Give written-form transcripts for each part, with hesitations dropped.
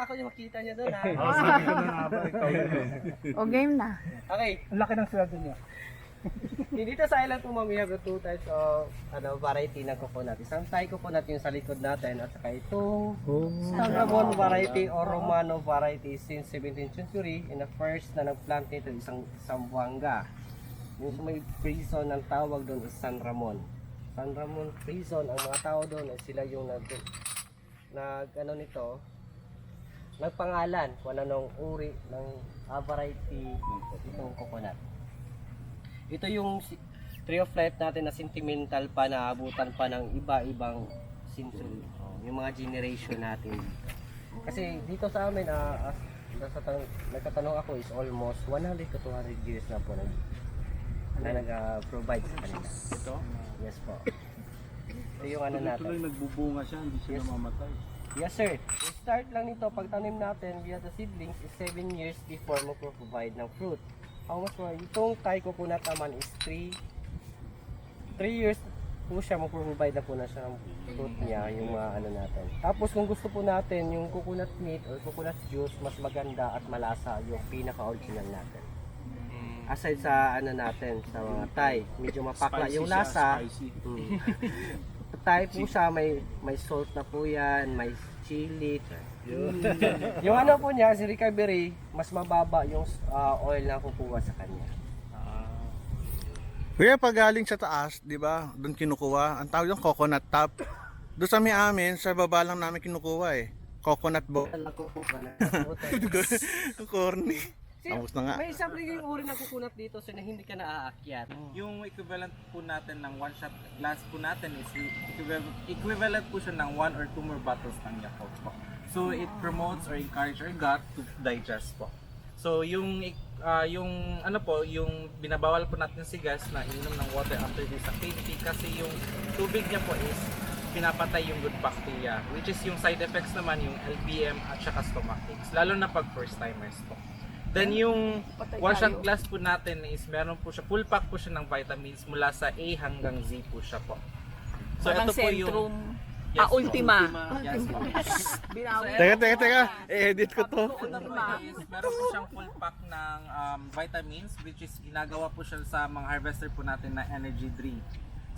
ako yung makita niya doon ha. Sabi ko na nga ba, ikaw yun. O game na. Okay, Ang laki ng sweldo niya. dito sa island po ma'am, we have the two types of variety ng coconut. Isang Thai coconut yung sa likod natin at saka itong San Ramon variety or Romano variety since 17th century. In the first na nag-plant nito isang Zamboanga. Yung may prison ang tawag doon is San Ramon. San Ramon prison, ang mga tao doon ay sila yung nagpangalan kung anong uri ng variety itong coconut. Ito yung tree of life natin na sentimental pa, na abutan pa ng iba-ibang century. Yung mga generation natin dito. Kasi dito sa amin, nagtatanong ako is almost 100 to 200 years na po na nag-provide sa kanila. Ito? Yes po. Ito yung ano natin. Tuloy nagbubunga siya, hindi siya namamatay. Yes sir. Yung start lang nito, pagtanim natin via the seedlings is 7 years before mo provide ng fruit. How much more? Itong Thai coconut naman is 3 years po siya, mag-provide na po na siya ng fruit niya, yung mga ano natin. Tapos kung gusto po natin yung coconut meat or coconut juice, mas maganda at malasa yung pinaka-original natin. Aside sa ano natin, sa mga Thai, medyo mapakla Spicy yung siya, lasa. spicy. Thai po siya, may salt na po yan, may chili. Yung ano po niya, si recovery, mas mababa yung oil na kukuha sa kanya. Kuya, pag galing sa taas, di ba, doon kinukuha, ang tawag yung coconut top. Doon sa may amin, sa baba lang namin kinukuha eh. Coconut bo. Corny. Tapos na nga. May isang yung uri ng kukunat dito so na hindi ka naaakyat. Yung equivalent po natin ng one shot glass po natin is equivalent po siya ng 1 or 2 more bottles ng Yakult po. So it promotes or encourages our gut to digest po. So yung ano po, yung binabawal po natin si gas na ininom ng water after this activity kasi yung tubig niya po is pinapatay yung good bacteria, which is yung side effects naman yung LBM at saka stomachaches, lalo na pag first timers po. Then yung one shot glass po natin is meron po siya, full pack po siya ng vitamins mula sa A hanggang Z po siya po. So ito po yung Ultima. Yes po. Teka. I-edit ko to. Ito po is meron po siyang full pack ng vitamins, which is ginagawa po siya sa mga harvester po natin na energy drink.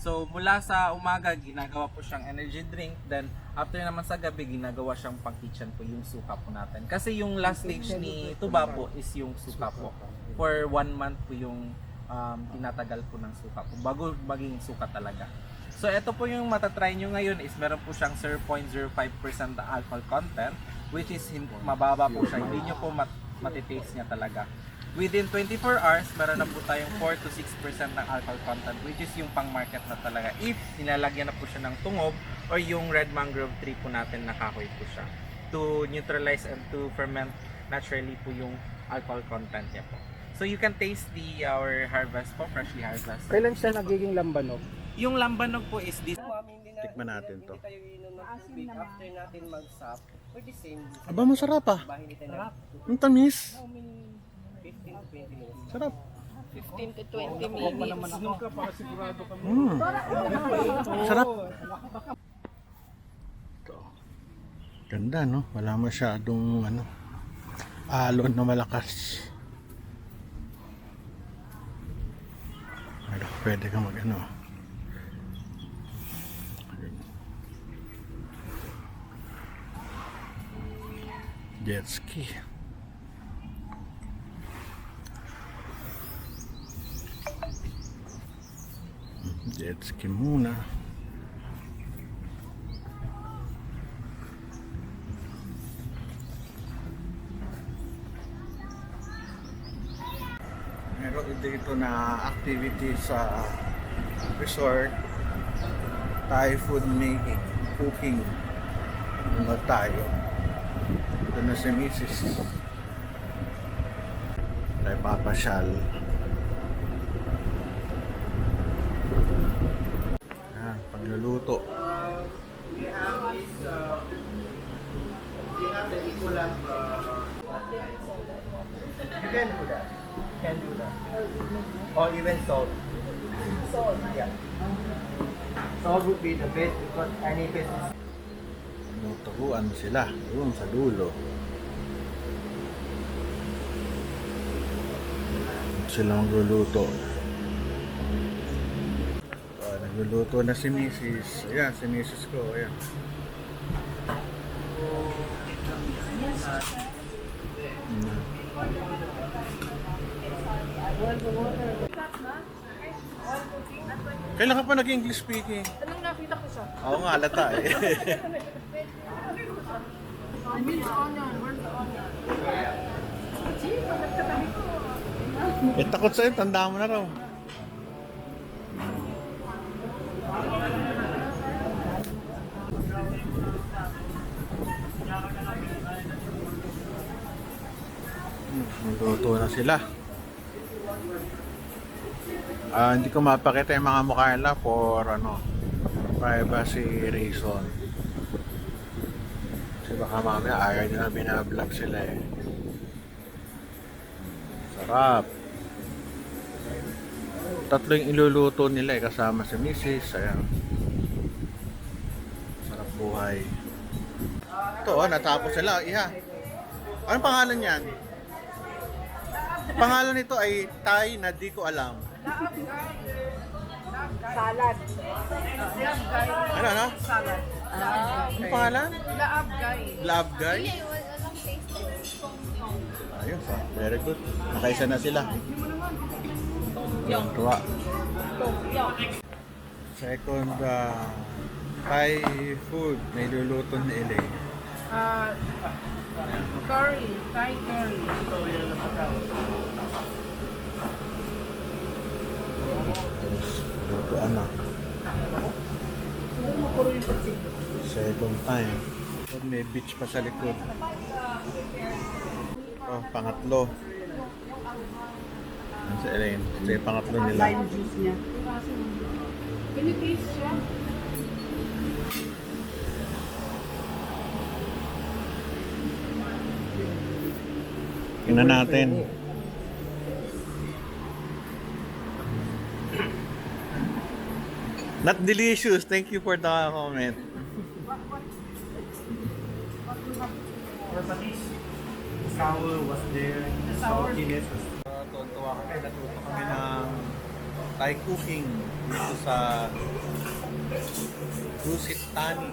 So mula sa umaga ginagawa po siyang energy drink, then after naman sa gabi ginagawa siyang pang kitchen po yung suka po natin. Kasi yung last stage ni tuba po is yung suka po. For 1 month po yung tinatagal po ng suka po bago maging suka talaga. So ito po yung matatry nyo ngayon is meron po siyang 0.05% na alcohol content, which is mababa po siya, hindi nyo po matitaste niya talaga. Within 24 hours, meron na po tayong 4 to 6% ng alcohol content, which is yung pang market na talaga if nilalagyan na po siya ng tungob or yung red mangrove tree po natin na kahoy po siya to neutralize and to ferment naturally po yung alcohol content niya po. So you can taste our harvest po, freshly harvested. Kailan siya nagiging lambanog? Yung lambanog po is this. Tikman natin to. Hindi tayo inom ng tubig after natin mag-sap. For the same, Aba, masarap ah. bahin tayo Ang tamis. 15 to 20 minutes. Sarap. 15 to 20 minutes. Nung ka para sigurado kami. Sarap. Ito. Ganda no? Wala masyadong alon na malakas. Pwede ka jet ski. Jet ski muna. Meron dito na activity sa resort, Thai food making, cooking. Ano tayo? Ito na si Mrs. Tayo papasyal. Pagluluto. You can do that. Can do that. Or even salt. Salt? Yeah. Salt would be the best because any fish is... Tinuturuan sila doon sa dulo. sila magluluto. Nagluluto na si Mrs. Ayan, si Mrs. ko. Ayan. Kailan ka pa nag-English speaking? Anong nakita ko siya? Oo nga, halata eh. Takot sa'yo, tanda mo na raw. Magluto na sila. Hindi ko mapakita yung mga mukha nila for privacy reason. Kasi baka mamaya ayaw nila binablog sila eh. Sarap. Tatlo yung iluluto nila eh, kasama si Mrs. Ayan. Sarap buhay. Ito natapos sila. Iha. Anong pangalan yan? Pangalan nito ay Thai na di ko alam. Salad. Ano? Salad. Ano pangalan? Laab guy. Love guy? Ayun, very good. Nakaisa na sila. Yung tuwa. Second Thai food na iluluto ni Elaine. Curry. Thai curry. Lutuan na. Second time. May beach pa sa likod. Pangatlo. Yan si Elaine. Ito yung pangatlo nila. Juice niya. Pinipis siya. Tingnan natin. Not delicious. Thank you for the comment. Sour was there, the saltiness was Tuwa kami. Natuto kami ng Thai cooking dito sa Dusit Tani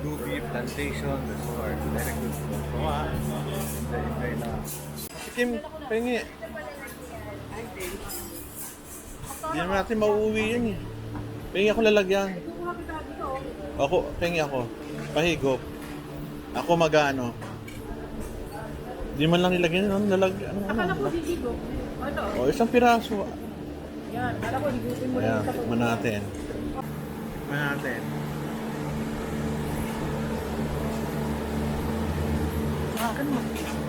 Dubi Plantation Resort. Very good. Tuwa. Enjoy na. Kim, pengi. Hindi naman natin mauuwi yan eh. Pengi ako lalagyan. Pengi ako. Pahigop. Ako mag-ano. Di man lang nilagyan yun. Akala ko hihigo. Ano? Isang piraso. Yan. Akala ko higutin mo Ayan, lang sa tikman natin. Tikman natin.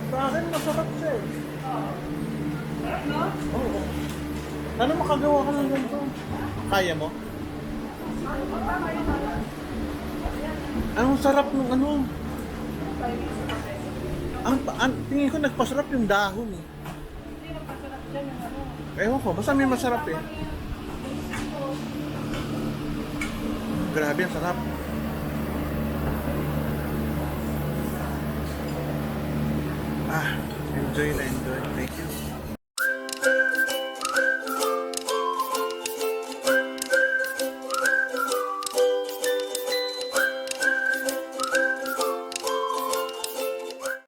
Sa akin masarap siya eh. Oo. Ano makagawa ka ng ganito? Kaya mo? Anong sarap ng ano? Tingin ko nagpasarap yung dahon eh. Ewan ko, basta may masarap eh. Grabe, ang sarap. Enjoy na enjoy. Thank you.